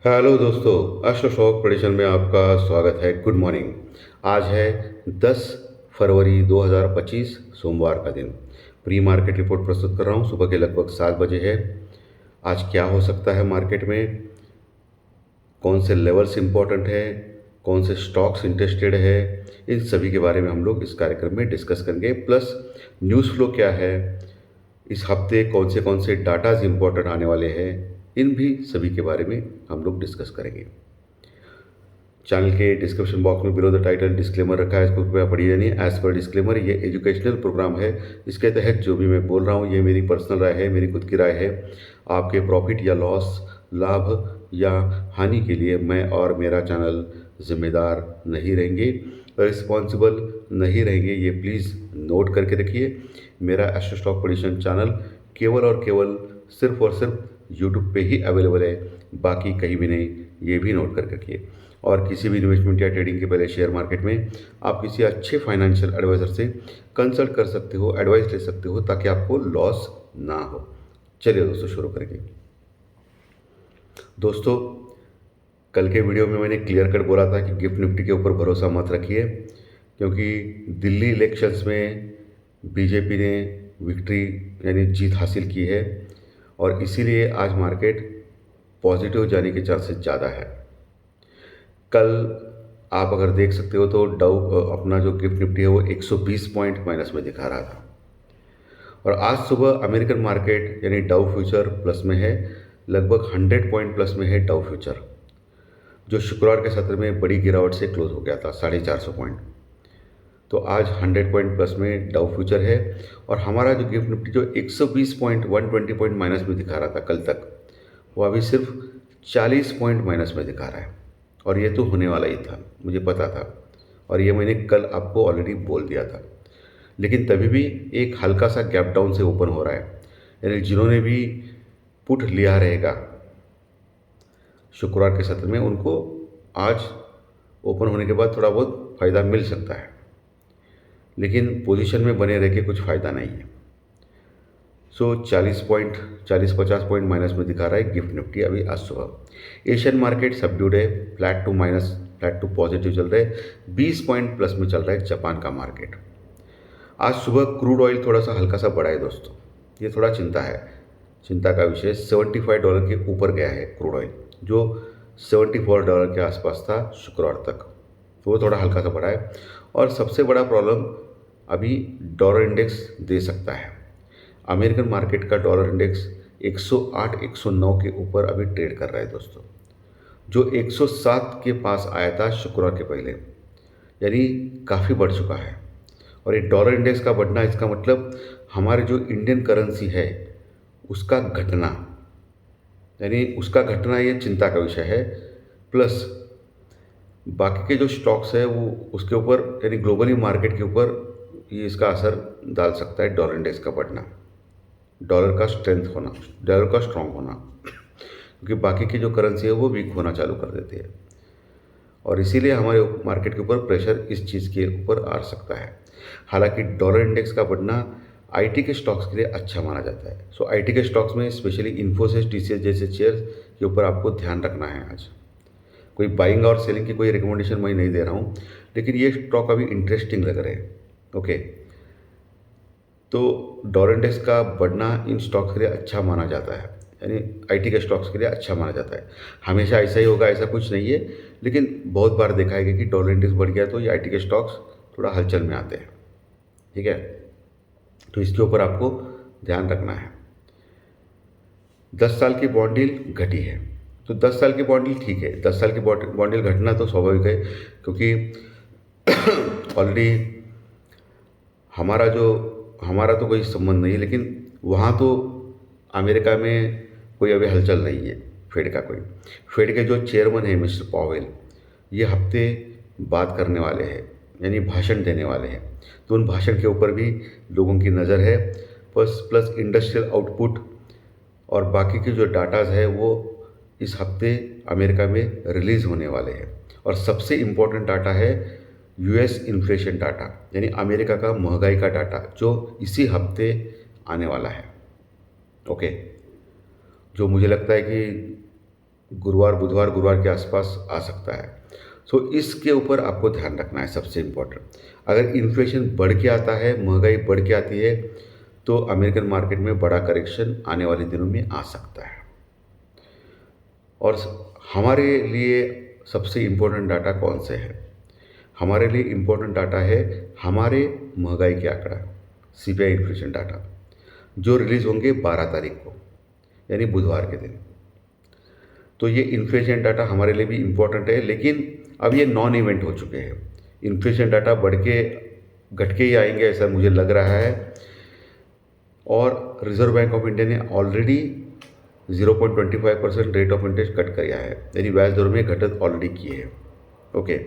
Hello दोस्तों, अश्व शौक प्रेडिक्शन में आपका स्वागत है। Good morning. आज है 10 फरवरी 2025 सोमवार का दिन। प्री मार्केट रिपोर्ट प्रस्तुत कर रहा हूँ। सुबह के लगभग 7 बजे है। आज क्या हो सकता है मार्केट में, कौन से लेवल्स इंपॉर्टेंट है, कौन से स्टॉक्स इंटरेस्टेड है, इन सभी के बारे में हम लोग इस कार्यक्रम में डिस्कस करेंगे। प्लस न्यूज़ फ्लो क्या है, इस हफ्ते कौन से डाटाज इंपॉर्टेंट आने वाले हैं, इन भी सभी के बारे में हम लोग डिस्कस करेंगे। चैनल के डिस्क्रिप्शन बॉक्स में बिलो द टाइटल डिस्क्लेमर रखा है, इसको कृपया पढ़िए नहीं। एज पर डिस्क्लेमर, ये एजुकेशनल प्रोग्राम है। इसके तहत जो भी मैं बोल रहा हूँ ये मेरी पर्सनल राय है, मेरी खुद की राय है। आपके प्रॉफिट या लॉस, लाभ या हानि के लिए मैं और मेरा चैनल जिम्मेदार नहीं रहेंगे, रिस्पॉन्सिबल नहीं रहेंगे। ये प्लीज़ नोट करके रखिए। मेरा एस्ट्रो स्टॉक प्रेडिक्शन चैनल केवल और केवल सिर्फ और सिर्फ यूट्यूब पे ही अवेलेबल है, बाकी कहीं भी नहीं। ये भी नोट करके रखिए। और किसी भी इन्वेस्टमेंट या ट्रेडिंग के पहले शेयर मार्केट में आप किसी अच्छे फाइनेंशियल एडवाइज़र से कंसल्ट कर सकते हो, एडवाइस ले सकते हो, ताकि आपको लॉस ना हो। चलिए दोस्तों, शुरू करेंगे। दोस्तों, कल के वीडियो में मैंने क्लियर कट बोला था कि गिफ्ट निफ्टी के ऊपर भरोसा मत रखिए, क्योंकि दिल्ली इलेक्शंस में बीजेपी ने विक्ट्री यानी जीत हासिल की है, और इसीलिए आज मार्केट पॉजिटिव जाने के चांसेस ज़्यादा है। कल आप अगर देख सकते हो तो अपना जो गिफ्ट निफ्टी है वो 120 पॉइंट माइनस में दिखा रहा था, और आज सुबह अमेरिकन मार्केट यानी डाउ फ्यूचर प्लस में है। लगभग 100 पॉइंट प्लस में है डाउ फ्यूचर, जो शुक्रवार के सत्र में बड़ी गिरावट से क्लोज हो गया था 450 पॉइंट। तो आज 100 पॉइंट प्लस में डाउ फ्यूचर है, और हमारा जो गिफ्ट निफ्टी जो 120 पॉइंट 120 पॉइंट माइनस में दिखा रहा था कल तक, वो अभी सिर्फ 40 पॉइंट माइनस में दिखा रहा है। और ये तो होने वाला ही था, मुझे पता था, और ये मैंने कल आपको ऑलरेडी बोल दिया था। लेकिन तभी भी एक हल्का सा गैप डाउन से ओपन हो रहा है, यानी जिन्होंने भी पुट लिया रहेगा शुक्रवार के सत्र में, उनको आज ओपन होने के बाद थोड़ा बहुत फ़ायदा मिल सकता है, लेकिन पोजीशन में बने रह के कुछ फ़ायदा नहीं है। सो 40-50 पॉइंट माइनस में दिखा रहा है गिफ्ट निफ्टी अभी आज सुबह। एशियन मार्केट सबड्यूड है, फ्लैट टू पॉजिटिव चल रहा है। 20 पॉइंट प्लस में चल रहा है जापान का मार्केट। आज सुबह क्रूड ऑयल थोड़ा सा हल्का सा बढ़ा है दोस्तों, ये थोड़ा चिंता है, चिंता का विषय। $75 के ऊपर गया है क्रूड ऑयल, जो $74 के आसपास था शुक्रवार तक, तो वो थोड़ा हल्का सा बढ़ा है। और सबसे बड़ा प्रॉब्लम अभी डॉलर इंडेक्स दे सकता है। अमेरिकन मार्केट का डॉलर इंडेक्स 108-109 के ऊपर अभी ट्रेड कर रहा है दोस्तों, जो 107 के पास आया था शुक्रवार के पहले, यानी काफ़ी बढ़ चुका है। और ये डॉलर इंडेक्स का बढ़ना, इसका मतलब हमारे जो इंडियन करेंसी है उसका घटना, यानी उसका घटना ये चिंता का विषय है। प्लस बाकी के जो स्टॉक्स है वो उसके ऊपर, यानी ग्लोबली मार्केट के ऊपर ये इसका असर डाल सकता है। डॉलर इंडेक्स का बढ़ना, डॉलर का स्ट्रेंथ होना, डॉलर का स्ट्रांग होना, क्योंकि बाकी की जो करेंसी है वो वीक होना चालू कर देती है, और इसीलिए हमारे मार्केट के ऊपर प्रेशर इस चीज़ के ऊपर आ सकता है। हालांकि डॉलर इंडेक्स का बढ़ना आईटी के स्टॉक्स के लिए अच्छा माना जाता है। सो आईटी के स्टॉक्स में स्पेशली इन्फोसिस, टीसीएस जैसे शेयर के ऊपर आपको ध्यान रखना है। आज कोई बाइंग और सेलिंग की कोई रिकमेंडेशन मैं नहीं दे रहा हूँ, लेकिन ये स्टॉक अभी इंटरेस्टिंग लग रहे हैं। ओके, तो डॉलर इंडेक्स का बढ़ना इन स्टॉक्स के लिए अच्छा माना जाता है, यानी आईटी के स्टॉक्स के लिए अच्छा माना जाता है। हमेशा ऐसा ही होगा ऐसा कुछ नहीं है, लेकिन बहुत बार देखा है कि डॉलर इंडेक्स बढ़ गया तो ये आईटी के स्टॉक्स थोड़ा हलचल में आते हैं। ठीक है, तो इसके ऊपर आपको ध्यान रखना है। 10 साल की बॉन्ड डील घटी है, तो 10 साल की बॉन्ड डील ठीक है। 10 साल की बॉन्ड डील घटना तो स्वाभाविक है, क्योंकि ऑलरेडी हमारा तो कोई संबंध नहीं है, लेकिन वहाँ तो अमेरिका में कोई अभी हलचल नहीं है। फेड के जो चेयरमैन हैं मिस्टर पॉवेल, ये हफ्ते बात करने वाले हैं, यानी भाषण देने वाले हैं। तो उन भाषण के ऊपर भी लोगों की नज़र है। प्लस इंडस्ट्रियल आउटपुट और बाकी के जो डाटाज है वो इस हफ्ते अमेरिका में रिलीज़ होने वाले हैं। और सबसे इम्पोर्टेंट डाटा है यूएस इन्फ्लेशन डाटा, यानी अमेरिका का महंगाई का डाटा, जो इसी हफ्ते आने वाला है। ओके, जो मुझे लगता है कि गुरुवार के आसपास आ सकता है। सो इसके ऊपर आपको ध्यान रखना है, सबसे इम्पोर्टेंट। अगर इन्फ्लेशन बढ़ के आता है, महंगाई बढ़ के आती है, तो अमेरिकन मार्केट में बड़ा करेक्शन आने वाले दिनों में आ सकता है। और हमारे लिए सबसे इम्पोर्टेंट डाटा कौन से है? हमारे लिए इम्पोर्टेंट डाटा है हमारे महंगाई के आंकड़ा, सीपीआई इन्फ्लेशन डाटा, जो रिलीज़ होंगे 12 तारीख को, यानी बुधवार के दिन। तो ये इन्फ्लेशन डाटा हमारे लिए भी इम्पोर्टेंट है, लेकिन अब ये नॉन इवेंट हो चुके हैं। इन्फ्लेशन डाटा बढ़ के घट के ही आएंगे ऐसा मुझे लग रहा है। और रिजर्व बैंक ऑफ इंडिया ने already 0.25% rate of interest cut किया है, यानी ब्याज दरों में घटत ऑलरेडी की है। ओके,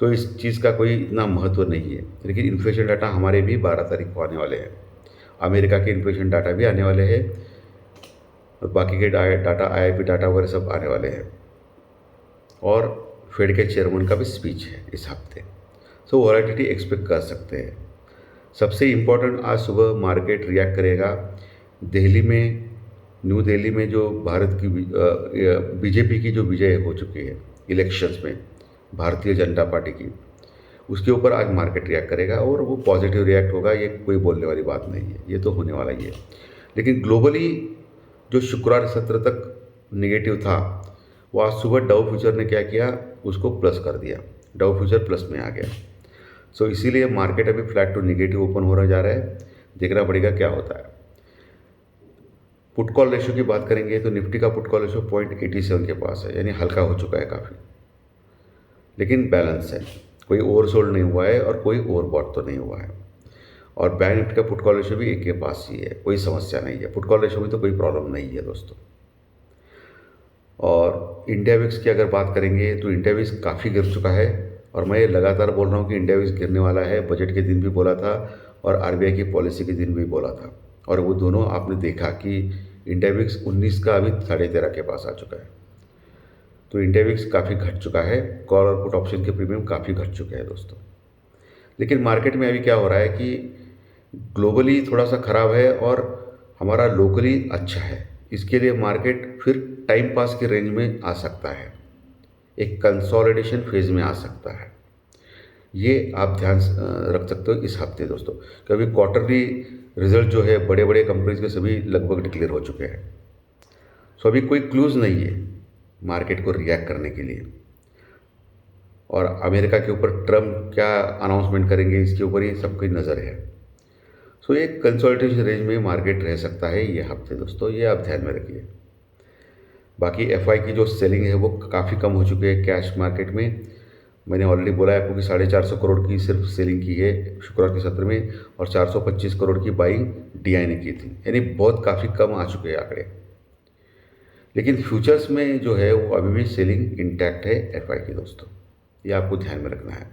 सो इस चीज़ का कोई इतना महत्व नहीं है। लेकिन इन्फ्लेशन डाटा हमारे भी 12 तारीख को आने वाले हैं। अमेरिका के इन्फ्लेशन डाटा भी आने वाले हैं, और बाकी के डाटा, आईआईपी डाटा वगैरह सब आने वाले हैं। और फेड के चेयरमैन का भी स्पीच है इस हफ्ते। सो वॉलेटिलिटी एक्सपेक्ट कर सकते हैं। सबसे इम्पोर्टेंट, आज सुबह मार्केट रिएक्ट करेगा दिल्ली में, न्यू दिल्ली में जो भारत की बीजेपी की जो विजय हो चुकी है इलेक्शंस में, भारतीय जनता पार्टी की, उसके ऊपर आज मार्केट रिएक्ट करेगा, और वो पॉजिटिव रिएक्ट होगा, ये कोई बोलने वाली बात नहीं है, ये तो होने वाला ही है। लेकिन ग्लोबली जो शुक्रवार सत्र तक नेगेटिव था, वो आज सुबह डाउ फ्यूचर ने क्या किया, उसको प्लस कर दिया, डाउ फ्यूचर प्लस में आ गया। सो इसीलिए मार्केट अभी फ्लैट टू नेगेटिव ओपन होने जा रहा है, देखना पड़ेगा क्या होता है। पुट कॉल रेशो की बात करेंगे तो निफ्टी का पुट कॉल रेशो 0.87 के पास है, यानी हल्का हो चुका है काफ़ी, लेकिन बैलेंस है, कोई ओवरसोल्ड नहीं हुआ है और कोई ओवरबॉट तो नहीं हुआ है। और बैंक निफ्टी का पुट कॉल रेशो भी एक के पास ही है, कोई समस्या नहीं है, पुट कॉल रेशो में तो कोई प्रॉब्लम नहीं है दोस्तों। और इंडिया विक्स की अगर बात करेंगे तो इंडिया विक्स काफ़ी गिर चुका है, और मैं ये लगातार बोल रहा हूँ कि इंडिया विक्स गिरने वाला है। बजट के दिन भी बोला था, और आरबीआई की पॉलिसी के दिन भी बोला था, और वो दोनों आपने देखा कि इंडिया विक्स 19 का अभी 13.5 के पास आ चुका है। तो इंडिया विक्स काफ़ी घट चुका है, कॉल और पुट ऑप्शन के प्रीमियम काफ़ी घट चुके हैं दोस्तों। लेकिन मार्केट में अभी क्या हो रहा है कि ग्लोबली थोड़ा सा ख़राब है और हमारा लोकली अच्छा है। इसके लिए मार्केट फिर टाइम पास के रेंज में आ सकता है, एक कंसोलिडेशन फेज में आ सकता है। ये आप ध्यान रख सकते हो इस हफ्ते दोस्तों, क्योंकि क्वार्टरली रिजल्ट जो है बड़े बड़े कंपनीज के सभी लगभग डिक्लेयर हो चुके हैं। सो अभी कोई क्लूज़ नहीं है मार्केट को रिएक्ट करने के लिए। और अमेरिका के ऊपर ट्रम्प क्या अनाउंसमेंट करेंगे, इसके ऊपर ही सबकी नज़र है। सो एक कंसोलिडेशन रेंज में मार्केट रह सकता है ये हफ्ते दोस्तों, ये आप ध्यान में रखिए। बाकी एफआई की जो सेलिंग है वो काफ़ी कम हो चुकी है कैश मार्केट में। मैंने ऑलरेडी बोला है आपको कि 450 करोड़ की सिर्फ सेलिंग की है शुक्रवार के सत्र में, और 425 करोड़ की बाइंग डीआई ने की थी, यानी बहुत काफ़ी कम आ चुके हैं आंकड़े। लेकिन फ्यूचर्स में जो है वो अभी भी सेलिंग इंटैक्ट है एफआई की दोस्तों, ये आपको ध्यान में रखना है।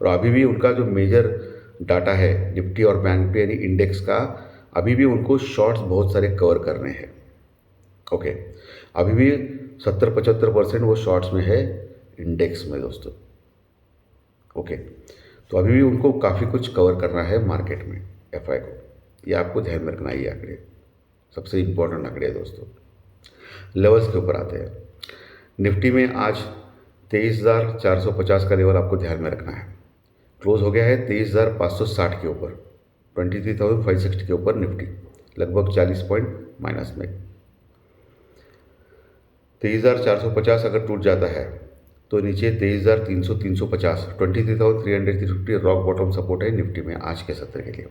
और अभी भी उनका जो मेजर डाटा है निफ्टी और बैंक निफ्टी यानी इंडेक्स का, अभी भी उनको शॉर्ट्स बहुत सारे कवर करने हैं। ओके, अभी भी 70-75% वो शॉर्ट्स में है इंडेक्स में दोस्तों। ओके, तो अभी भी उनको काफ़ी कुछ कवर करना है मार्केट में एफआई को, ये आपको ध्यान में रखना है। ये आंकड़े सबसे इम्पोर्टेंट आंकड़े हैं दोस्तों। लेवल्स के ऊपर आते हैं। निफ्टी में आज 23,450 का लेवल आपको ध्यान में रखना है। क्लोज हो गया है 23,560 के ऊपर, 23,560 के ऊपर निफ्टी, लगभग 40 पॉइंट माइनस में। 23,450 अगर टूट जाता है तो नीचे 23,300, 350, 23,300 रॉक बॉटम सपोर्ट है निफ्टी में आज के सत्र के लिए।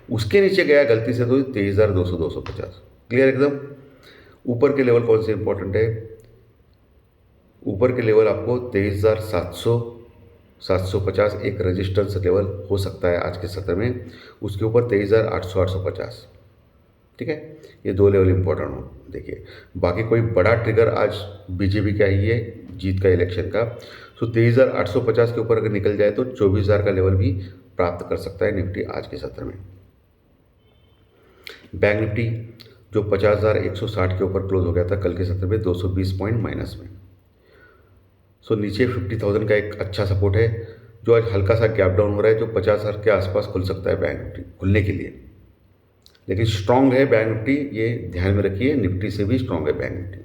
उसके नीचे गया गलती से तो 23,200, 250। क्लियर एकदम। ऊपर के लेवल कौन से इंपॉर्टेंट है? ऊपर के लेवल आपको 23,700, 750 एक रेजिस्टेंस लेवल हो सकता है आज के सत्र में, उसके ऊपर 23,800, 850। ठीक है, ये दो लेवल इंपॉर्टेंट हो। देखिए बाकी कोई बड़ा ट्रिगर आज बीजेपी का ही है जीत का, इलेक्शन का। सो 23,850 के ऊपर अगर निकल जाए तो 24,000 का लेवल भी प्राप्त कर सकता है निफ्टी आज के सत्र में। बैंक निफ्टी जो 50,160 के ऊपर क्लोज हो गया था कल के सत्र में, 220 पॉइंट माइनस में। सो नीचे 50,000 का एक अच्छा सपोर्ट है, जो आज हल्का सा गैप डाउन हो रहा है, जो 50,000 के आसपास खुल सकता है बैंक निफ्टी खुलने के लिए। लेकिन स्ट्रांग है बैंक निफ्टी, ये ध्यान में रखिए, निफ्टी से भी स्ट्रांग है बैंक निफ्टी।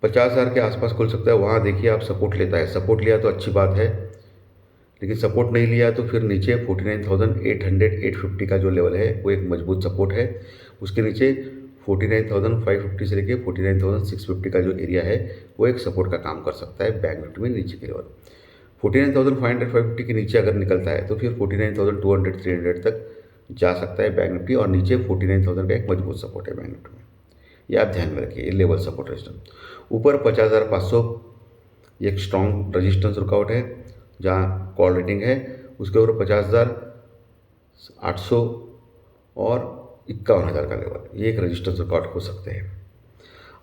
50,000 के आसपास खुल सकता है, वहाँ देखिए आप सपोर्ट लेता है। सपोर्ट लिया तो अच्छी बात है, लेकिन सपोर्ट नहीं लिया तो फिर नीचे 49,800 850 का जो लेवल है वो एक मजबूत सपोर्ट है। उसके नीचे 49,550 से लेके 49,650 का जो एरिया है वो एक सपोर्ट का काम कर सकता है बैंक निफ्टी में नीचे के लेवल। 49,500 550 के नीचे अगर निकलता है तो फिर 49,200 300 तक जा सकता है बैंक निफ्टी, और नीचे 49,000 का एक मजबूत सपोर्ट है बैंक निफ्टी में। ये आप ध्यान में रखिए, ये लेवल सपोर्ट रेजिस्टेंस। ऊपर 50,500 एक स्ट्रॉन्ग रजिस्टेंस रुकावट है जहाँ कॉल रेटिंग है। उसके ऊपर 50,800 और 51,000 का लेवल, ये एक रजिस्टेंस रुकावट हो सकते हैं।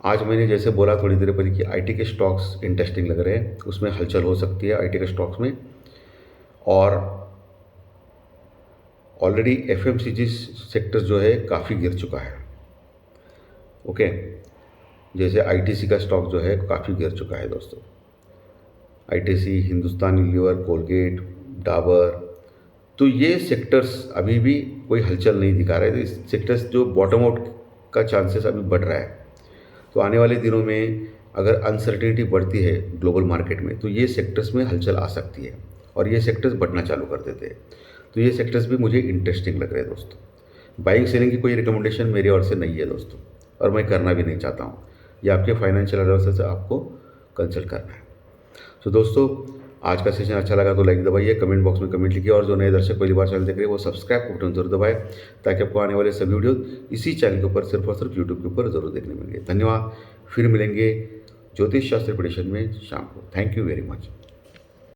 आज मैंने जैसे बोला थोड़ी देर पहले कि आईटी के स्टॉक्स इंटरेस्टिंग लग रहे हैं, उसमें हलचल हो सकती है आईटी के स्टॉक्स में। और ऑलरेडी एफएमसीजी सेक्टर जो है काफ़ी गिर चुका है। ओके, जैसे आईटीसी का स्टॉक जो है काफ़ी गिर चुका है दोस्तों। ITC, Hindustan Unilever, Colgate, Dabur, तो ये सेक्टर्स अभी भी कोई हलचल नहीं दिखा रहे। तो इस सेक्टर्स जो बॉटम आउट का चांसेस अभी बढ़ रहा है। तो आने वाले दिनों में अगर अनसर्टेनिटी बढ़ती है ग्लोबल मार्केट में तो ये सेक्टर्स में हलचल आ सकती है और ये सेक्टर्स बढ़ना चालू कर देते हैं। तो ये सेक्टर्स भी मुझे इंटरेस्टिंग लग रहे हैं दोस्तों। बाइंग सेलिंग की कोई रिकमेंडेशन मेरी ओर से नहीं है दोस्तों, और मैं करना भी नहीं चाहता हूँ। ये आपके फाइनेंशियल एडवाइजर से आपको कंसल्ट करना है। तो दोस्तों, आज का सेशन अच्छा लगा तो लाइक दबाइए, कमेंट बॉक्स में कमेंट लिखिए, और जो नए दर्शक पहली बार चैनल देख रहे हैं वो सब्सक्राइब बटन जरूर दबाएं ताकि आपको आने वाले सभी वीडियो इसी चैनल के ऊपर सिर्फ और सिर्फ यूट्यूब के ऊपर जरूर देखने मिलेंगे। धन्यवाद। फिर मिलेंगे ज्योतिष शास्त्र प्रेडिक्शन में शाम को। Thank you very much.